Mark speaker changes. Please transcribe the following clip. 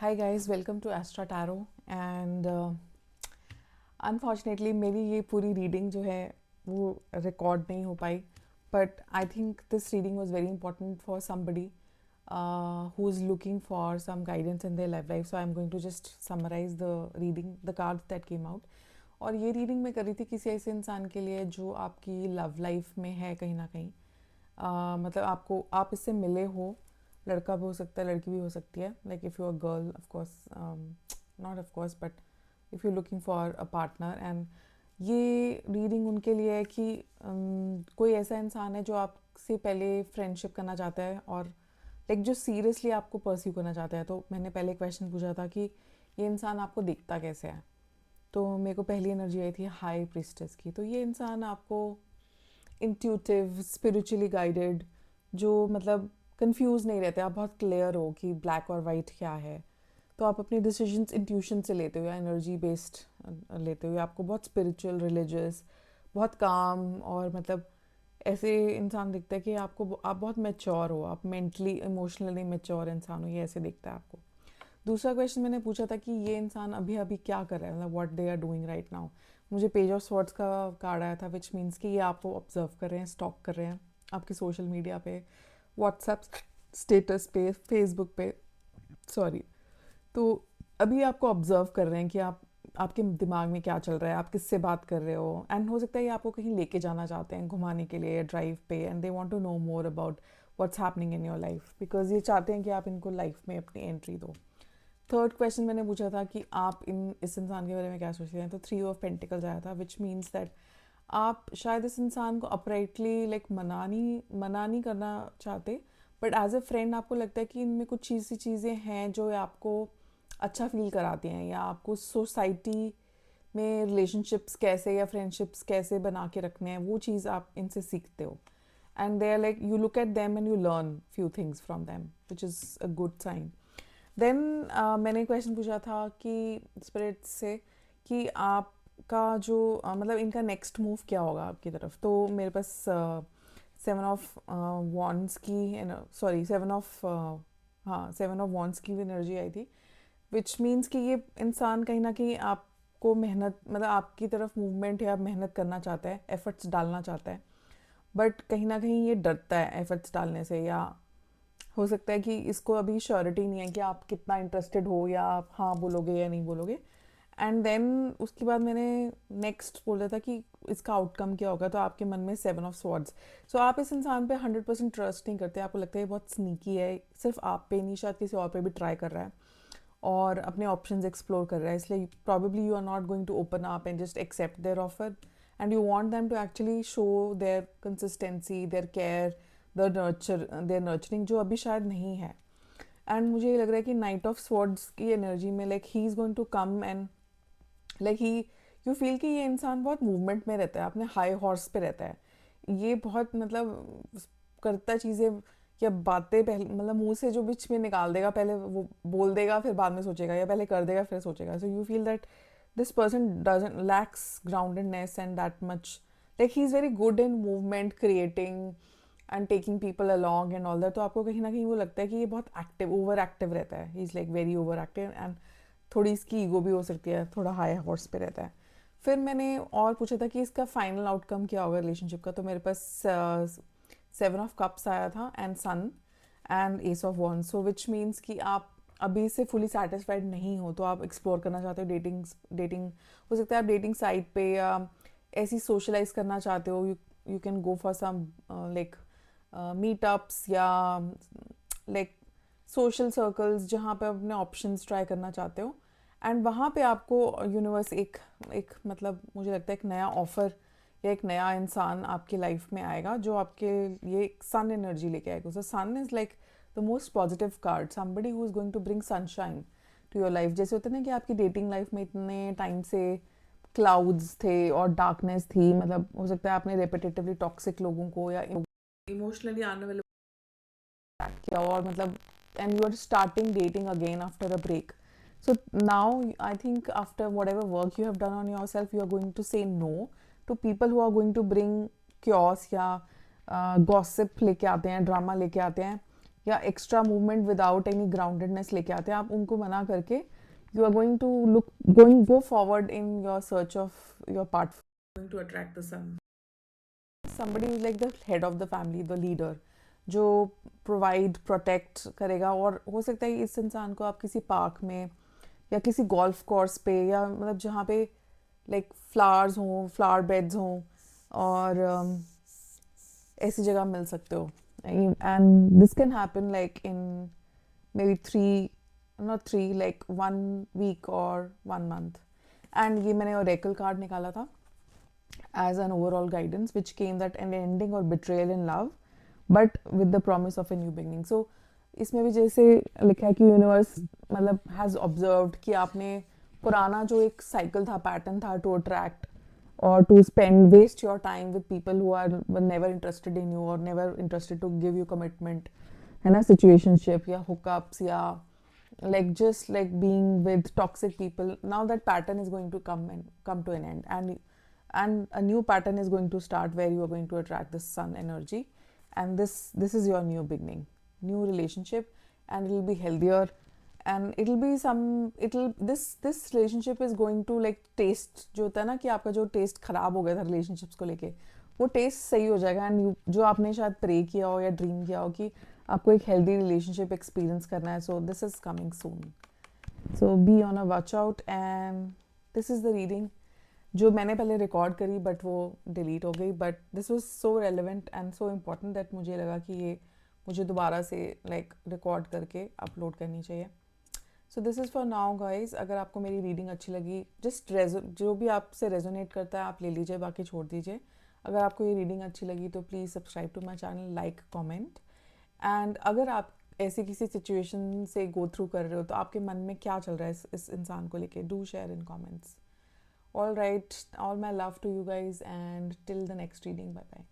Speaker 1: Hi guys, welcome to Astra Tarot. And unfortunately मेरी ये पूरी रीडिंग जो है वो रिकॉर्ड नहीं हो पाई, but I think this reading was very important for somebody who is looking for some guidance in their life. So I'm going to just summarize the reading, the cards that came out. और ये reading मैं कर रही थी किसी ऐसे इंसान के लिए जो आपकी लव लाइफ में है कहीं ना कहीं। मतलब आप इससे मिले हो। लड़का भी हो सकता है, लड़की भी हो सकती है। Like if you are girl, of course, not of course, but if you looking for a partner. And ये रीडिंग उनके लिए है कि कोई ऐसा इंसान है जो आपसे पहले फ्रेंडशिप करना चाहता है और लाइक जो सीरियसली आपको परस्यू करना चाहता है। तो मैंने पहले क्वेश्चन पूछा था कि ये इंसान आपको दिखता कैसे है। तो मेरे को पहली एनर्जी आई थी हाई प्रिस्टेस की। तो ये इंसान आपको इंट्यूटिव, स्पिरिचुअली गाइडेड, जो मतलब कंफ्यूज नहीं रहते, आप बहुत क्लियर हो कि ब्लैक और वाइट क्या है। तो आप अपनी डिसीजंस इंट्यूशन से लेते हो या एनर्जी बेस्ड लेते हो, या आपको बहुत स्पिरिचुअल, रिलीजियस, बहुत काम, और मतलब ऐसे इंसान दिखता है कि आप बहुत मैच्योर हो, आप मेंटली इमोशनली मैच्योर इंसान हो, ये ऐसे दिखता है आपको। दूसरा क्वेश्चन मैंने पूछा था कि ये इंसान अभी अभी क्या कर रहा है, मतलब what they are doing right now. मुझे पेज ऑफ स्वॉर्ड्स का कार्ड आया था, विच मीन्स कि ये आपको ऑब्जर्व कर रहे हैं, स्टॉक कर रहे हैं आपके सोशल मीडिया पे, व्हाट्सएप स्टेटस पे, फेसबुक पे, सॉरी। तो अभी आपको ऑब्जर्व कर रहे हैं कि आपके दिमाग में क्या चल रहा है, आप किससे बात कर रहे हो। एंड हो सकता है ये आपको कहीं लेके जाना चाहते हैं घुमाने के लिए, ड्राइव पे, and they want to know more about what's happening in your life, because ये चाहते हैं कि आप इनको लाइफ में अपनी एंट्री दो। थर्ड क्वेश्चन मैंने पूछा था कि आप इस इंसान के बारे में क्या सोचते हैं। तो 3 ऑफ पेंटिकल्स आया था, विच मीन्स दैट आप शायद इस इंसान को अपराइटली लाइक मना नहीं करना चाहते, बट एज ए फ्रेंड आपको लगता है कि इनमें कुछ चीज़ें हैं जो आपको अच्छा फील कराती हैं, या आपको सोसाइटी में रिलेशनशिप्स कैसे या फ्रेंडशिप्स कैसे बना के रखने हैं, वो चीज़ आप इनसे सीखते हो। And they are like, you look at them and you learn few things from them, which is a good sign. Then मैंने क्वेश्चन पूछा था कि स्पिरिट से कि आपका जो मतलब इनका नेक्स्ट मूव क्या होगा आपकी तरफ। तो मेरे पास 7 ऑफ वॉन्ड्स की, सॉरी 7 ऑफ, हाँ 7 ऑफ वॉन्ड्स की भी एनर्जी आई थी, विच मीन्स कि ये इंसान कहीं ना कहीं आपको मेहनत, मतलब आपकी तरफ मूवमेंट या मेहनत करना चाहता है, एफर्ट्स डालना चाहता है, बट कहीं ना कहीं ये डरता है एफर्ट्स डालने से, या हो सकता है कि इसको अभी श्योरिटी नहीं है कि आप कितना इंटरेस्टेड हो, या आप हाँ बोलोगे या नहीं बोलोगे। एंड देन उसके बाद मैंने नेक्स्ट बोला था कि इसका आउटकम क्या होगा। तो आपके मन में 7 ऑफ स्वॉर्ड्स। सो आप इस इंसान पे 100% ट्रस्ट नहीं करते, आपको लगता है ये बहुत स्नीकी है, सिर्फ आप पे नहीं शायद किसी और पे भी ट्राई कर रहा है और अपने ऑप्शंस एक्सप्लोर कर रहा है। इसलिए probably you are not going to open up and just accept their offer, and you want them to actually show their consistency, their care, their nurturing, जो अभी शायद नहीं है। एंड मुझे ये लग रहा है कि नाइट ऑफ स्वॉर्ड्स की एनर्जी में like he is going to come, and like he, you feel कि ये इंसान बहुत मूवमेंट में रहता है, अपने हाई हॉर्स पे रहता है। ये बहुत मतलब करता चीज़ें या बातें पहले, मतलब मुंह से जो बीच में निकाल देगा, पहले वो बोल देगा फिर बाद में सोचेगा, या पहले कर देगा फिर सोचेगा। So you feel that this person doesn't lacks groundedness and that much, like he is very good in movement, creating and taking people along and all that. तो आपको कहीं ना कहीं वो लगता है कि ये बहुत एक्टिव, ओवर एक्टिव रहता है, he is like very over active, and थोड़ी इसकी ईगो भी हो सकती है, थोड़ा हाई हॉर्स पे रहता है। फिर मैंने और पूछा था कि इसका फाइनल आउटकम क्या होगा रिलेशनशिप का। तो मेरे पास 7 ऑफ कप्स आया था, and sun, and ace of one. So which means कि आप अभी से फुली सेटिस्फाइड नहीं हो, तो आप एक्सप्लोर करना चाहते हो डेटिंग हो सकता है, आप डेटिंग साइट पे या ऐसी सोशलाइज करना चाहते हो। You can go for some like meetups, या लाइक सोशल सर्कल्स जहाँ पे अपने ऑप्शंस ट्राई करना चाहते हो। एंड वहाँ पे आपको यूनिवर्स एक एक मतलब मुझे लगता है एक नया ऑफर या एक नया इंसान आपकी लाइफ में आएगा, जो आपके लिए एक सन एनर्जी लेके आएगा। So sun is like the most positive card, somebody who is going to bring sunshine to your life. जैसे होता है ना कि आपकी डेटिंग लाइफ में इतने टाइम से क्लाउड्स थे और डार्कनेस थी, मतलब हो सकता है आपने रेपिटेटिवली टॉक्सिक लोगों को या इमोशनली आने वाले किया, और मतलब and you are starting dating again after a break. So now I think after whatever work you have done on yourself, you are going to say no to people who are going to bring chaos या gossip लेके आते हैं, drama लेके आते हैं, या extra movement without any groundedness लेके आते हैं, आप उनको मना करके you are going to go forward in your search of your part, going to attract the sun. somebody is like the head of the family, the leader, जो provide protect करेगा। और हो सकता है इस इंसान को आप किसी पार्क में या किसी गोल्फ कोर्स पे या मतलब जहाँ पे लाइक फ्लावर्स हों, फ्लावर बेड्स हों, और ऐसी जगह मिल सकते हो। And this can happen like in may be 3, not 3, like 1 week और 1 month। एंड ये मैंने ओरेकल कार्ड निकाला था as an overall guidance, which came that an ending or betrayal in love, but with the promise of a new beginning. So इसमें भी जैसे लिखा है कि यूनिवर्स मतलब हैज़ ऑब्जर्व्ड कि आपने पुराना जो एक साइकिल था, पैटर्न था टू अट्रैक्ट और to spend waste your time with people who are never interested in you और never interested to give you commitment, है ना, सिचुएशनशिप या हुकअप्स या like just like being with toxic people. Now that pattern is going to come to an end, and a new pattern is going to start where you are going to attract the sun energy, and this is your new beginning, new relationship, and it will be healthier, and it'll be some it'll this relationship is going to like taste, जो होता है ना कि आपका जो test खराब हो गया था रिलेशनशिप्स को लेके, वो टेस्ट सही हो जाएगा। एंड जो आपने शायद प्रे किया हो या ड्रीम किया हो कि आपको एक हेल्दी रिलेशनशिप एक्सपीरियंस करना है, so this is coming soon. So be on a watch out. And this is the reading जो मैंने पहले रिकॉर्ड करी बट वो डिलीट हो गई, but this was so relevant and so important that मुझे लगा कि ये मुझे दोबारा से लाइक रिकॉर्ड करके अपलोड करनी चाहिए। So this is for now guys. अगर आपको मेरी रीडिंग अच्छी लगी, जस्ट जो भी आपसे रेजोनेट करता है आप ले लीजिए, बाकी छोड़ दीजिए। अगर आपको ये रीडिंग अच्छी लगी तो please subscribe to my channel, like, comment. And अगर आप ऐसी किसी सिचुएशन से गो थ्रू कर रहे हो तो आपके मन में क्या चल रहा है इस इंसान को लेके, do share in comments. All right, all my love to you guys, and till the next reading, bye bye.